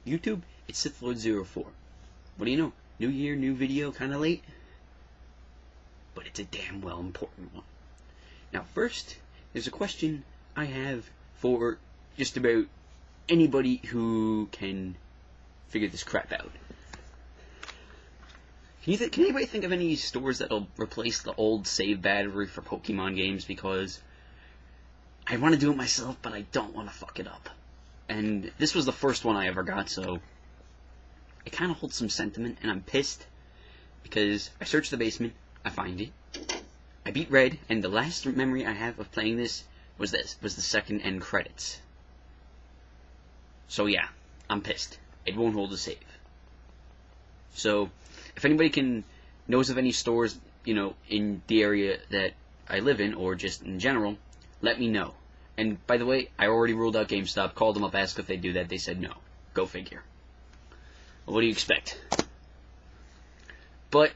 YouTube, it's SithLord04. What do you know? New year, new video, kinda late? But it's a damn well important one. Now first, there's a question I have for just about anybody who can figure this crap out. Can anybody think of any stores that'll replace the old save battery for Pokemon games? Because I want to do it myself, but I don't want to fuck it up. And this was the first one I ever got, so it kind of holds some sentiment, and I'm pissed because I searched the basement, I find it, I beat Red, and the last memory I have of playing this was the second end credits. So yeah, I'm pissed. It won't hold a save. So if anybody knows of any stores, in the area that I live in, or just in general, let me know. And by the way, I already ruled out GameStop, called them up, asked if they do that, they said no. Go figure. Well, what do you expect? But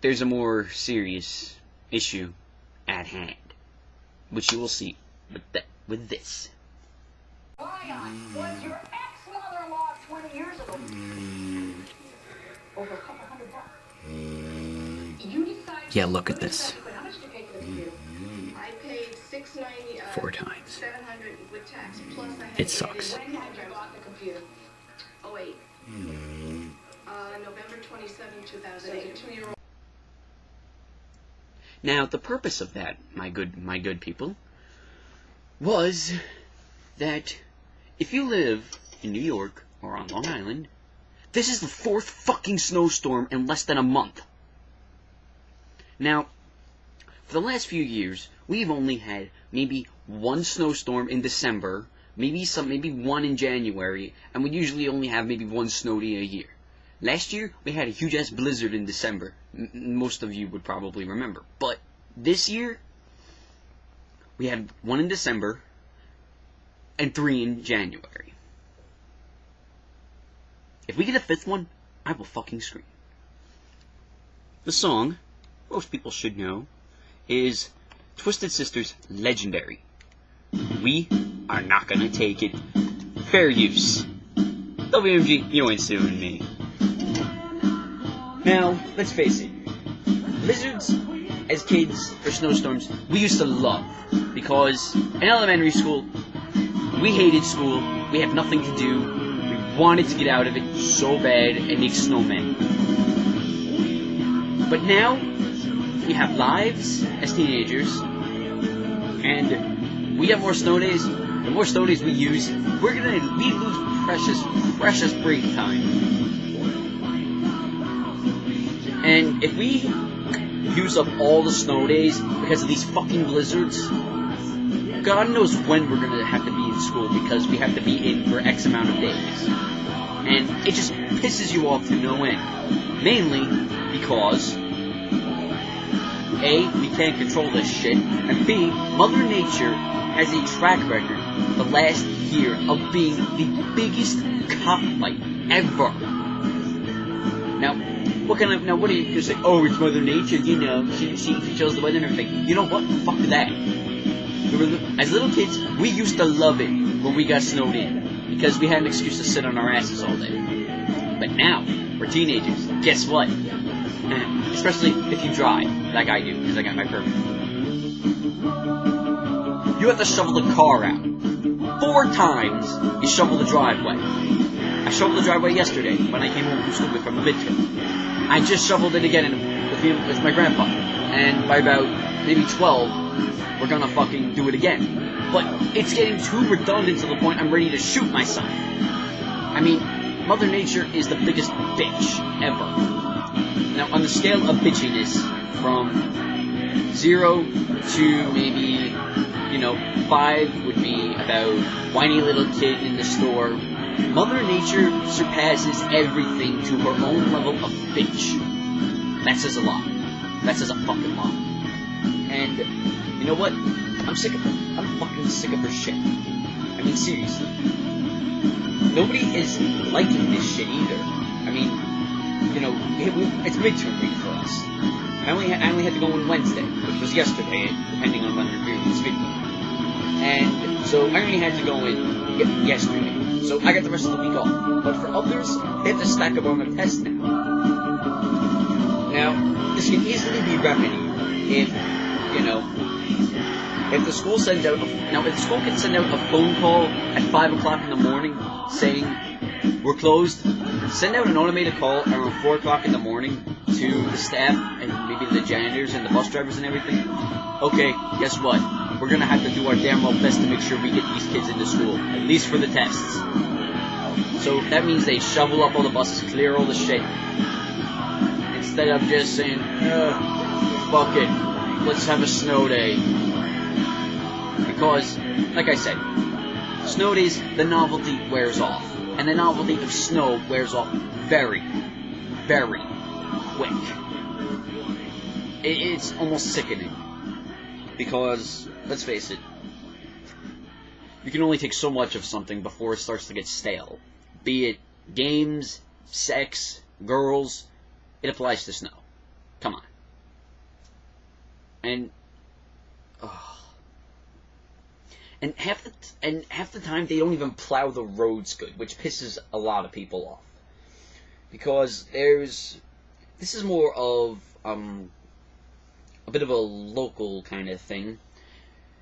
there's a more serious issue at hand, which you will see with this. Was your ex-mother-in-law 20 years ago? Over a couple $100. You decided. Yeah, look at this. How much did you pay for the computer? I paid $690. 4 times. $700 with tax. Plus I had It sucks. When had you bought the computer? Oh wait. November 27, 2008. 2-year-old. Now, the purpose of that, my good people, was that if you live in New York or on Long Island, this is the 4th fucking snowstorm in less than a month. Now, for the last few years, we've only had maybe 1 snowstorm in December, maybe one in January, and we usually only have maybe 1 snow day a year. Last year, we had a huge-ass blizzard in December. Most of you would probably remember. But this year, we had 1 in December and 3 in January. If we get a 5th one, I will fucking scream. The song, most people should know, is Twisted Sister's Legendary. We are not gonna take it. Fair use. WMG, you ain't suing me. Now, let's face it. Blizzards, as kids, or snowstorms, we used to love. Because in elementary school, we hated school, we had nothing to do, we wanted to get out of it so bad and make snowmen. But now, we have lives as teenagers, and we have more snow days. The more snow days we use, we lose precious break time. And if we use up all the snow days because of these fucking blizzards, God knows when we're gonna have to be in school because we have to be in for X amount of days. And it just pisses you off to no end. Mainly because A, we can't control this shit, and B, Mother Nature has a track record the last year of being the biggest cockfight ever. Now, what are you gonna say? Oh, it's Mother Nature, she chose the weather and everything. You know what? Fuck that. As little kids, we used to love it when we got snowed in, because we had an excuse to sit on our asses all day. But now, we're teenagers. Guess what? Especially if you drive, like I do, because I got my permit. You have to shovel the car out. 4 times you shovel the driveway. I shoveled the driveway yesterday when I came home from school from the midterm. I just shoveled it again with my grandpa. And by about maybe 12, we're gonna fucking do it again. But it's getting too redundant to the point I'm ready to shoot myself. I mean, Mother Nature is the biggest bitch ever. Now, on the scale of bitchiness, from 0 to maybe, 5 would be about whiny little kid in the store. Mother Nature surpasses everything to her own level of bitch. That says a lot. That says a fucking lot. And, you know what? I'm sick of her. I'm fucking sick of her shit. I mean, seriously. Nobody is liking this shit either. I mean, it's midterm week for us. I only had to go on Wednesday, which was yesterday, depending on when you're viewing this video. And so I only had to go in yesterday. So I got the rest of the week off. But for others, they have to stack up on their test now. Now, this can easily be remedied if, if the school sends out, if the school can send out a phone call at 5 o'clock in the morning saying, we're closed, send out an automated call around 4 o'clock in the morning to the staff and maybe the janitors and the bus drivers and everything. Okay, guess what? We're going to have to do our damn well best to make sure we get these kids into school, at least for the tests. So that means they shovel up all the buses, clear all the shit. Instead of just saying, fuck it, let's have a snow day. Because, like I said, snow days, the novelty wears off. And the novelty of snow wears off very, very quick. It's almost sickening. Because, let's face it, you can only take so much of something before it starts to get stale. Be it games, sex, girls, it applies to snow. Come on. And half the time they don't even plow the roads good, which pisses a lot of people off. Because this is more of a bit of a local kind of thing.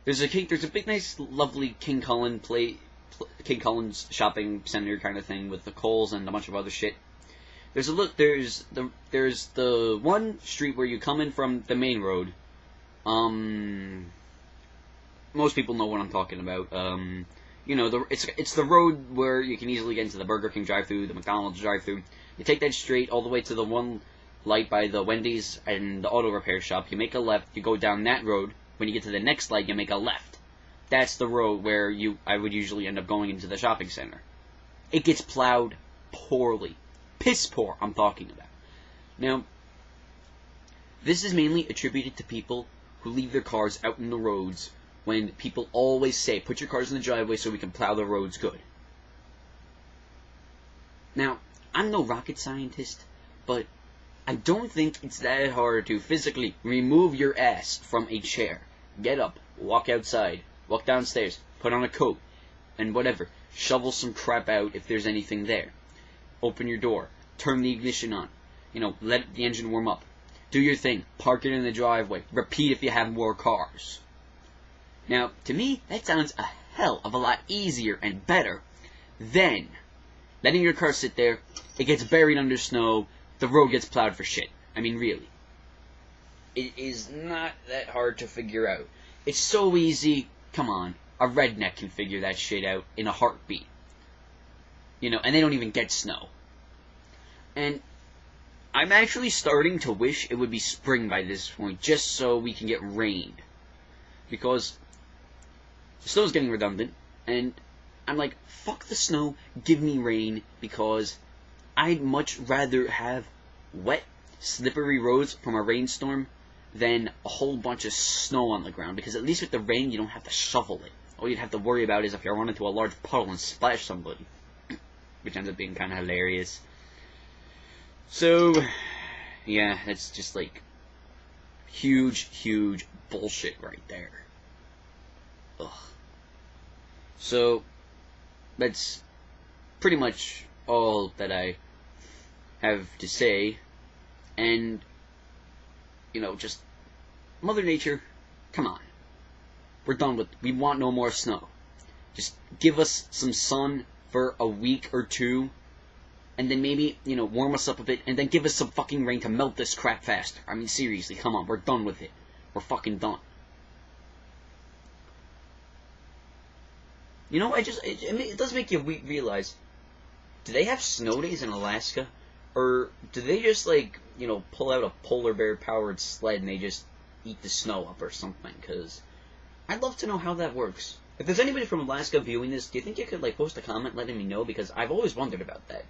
There's a big, nice, lovely King Cullen's shopping center kind of thing with the Kohl's and a bunch of other shit. There's the one street where you come in from the main road. Most people know what I'm talking about. It's the road where you can easily get into the Burger King drive-thru, the McDonald's drive-thru. You take that straight all the way to the one light by the Wendy's and the auto repair shop. You make a left. You go down that road. When you get to the next light, you make a left. That's the road where I would usually end up going into the shopping center. It gets plowed poorly. Piss poor, I'm talking about. Now, this is mainly attributed to people who leave their cars out in the roads when people always say, put your cars in the driveway so we can plow the roads good. Now, I'm no rocket scientist, but I don't think it's that hard to physically remove your ass from a chair. Get up, walk outside, walk downstairs, put on a coat, and whatever. Shovel some crap out if there's anything there. Open your door, turn the ignition on, let the engine warm up. Do your thing, park it in the driveway, repeat if you have more cars. Now, to me, that sounds a hell of a lot easier and better than letting your car sit there, it gets buried under snow, the road gets plowed for shit. I mean, really. It is not that hard to figure out. It's so easy, come on, a redneck can figure that shit out in a heartbeat. And they don't even get snow. And I'm actually starting to wish it would be spring by this point, just so we can get rain. Because the snow's getting redundant, and I'm like, fuck the snow, give me rain, because I'd much rather have wet, slippery roads from a rainstorm than a whole bunch of snow on the ground, because at least with the rain, you don't have to shovel it. All you'd have to worry about is if you run into a large puddle and splash somebody, which ends up being kind of hilarious. So, yeah, that's just like huge, huge bullshit right there. Ugh. So, that's pretty much all that I have to say. And, just Mother Nature, come on. We're done with, we want no more snow. Just give us some sun for a week or two, and then maybe, warm us up a bit, and then give us some fucking rain to melt this crap faster. I mean, seriously, come on, we're done with it. We're fucking done. It does make you realize, do they have snow days in Alaska? Or do they just, pull out a polar bear-powered sled and they just eat the snow up or something? Because I'd love to know how that works. If there's anybody from Alaska viewing this, do you think you could, post a comment letting me know? Because I've always wondered about that.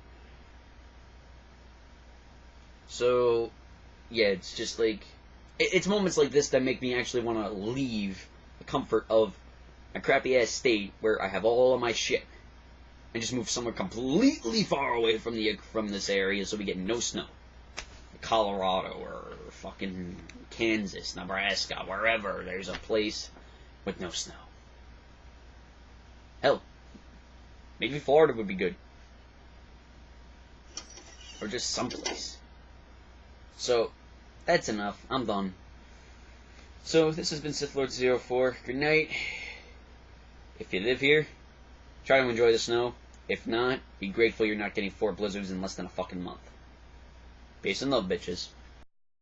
So, yeah, it's just, it's moments like this that make me actually want to leave the comfort of a crappy-ass state where I have all of my shit and just move somewhere completely far away from this area so we get no snow. Colorado or fucking Kansas, Nebraska, wherever there's a place with no snow. Hell, Maybe Florida would be good. Or just someplace. So, that's enough. I'm done. So, this has been SithLord04. Good night. If you live here, try to enjoy the snow. If not, be grateful you're not getting 4 blizzards in less than a fucking month. Peace and love, bitches.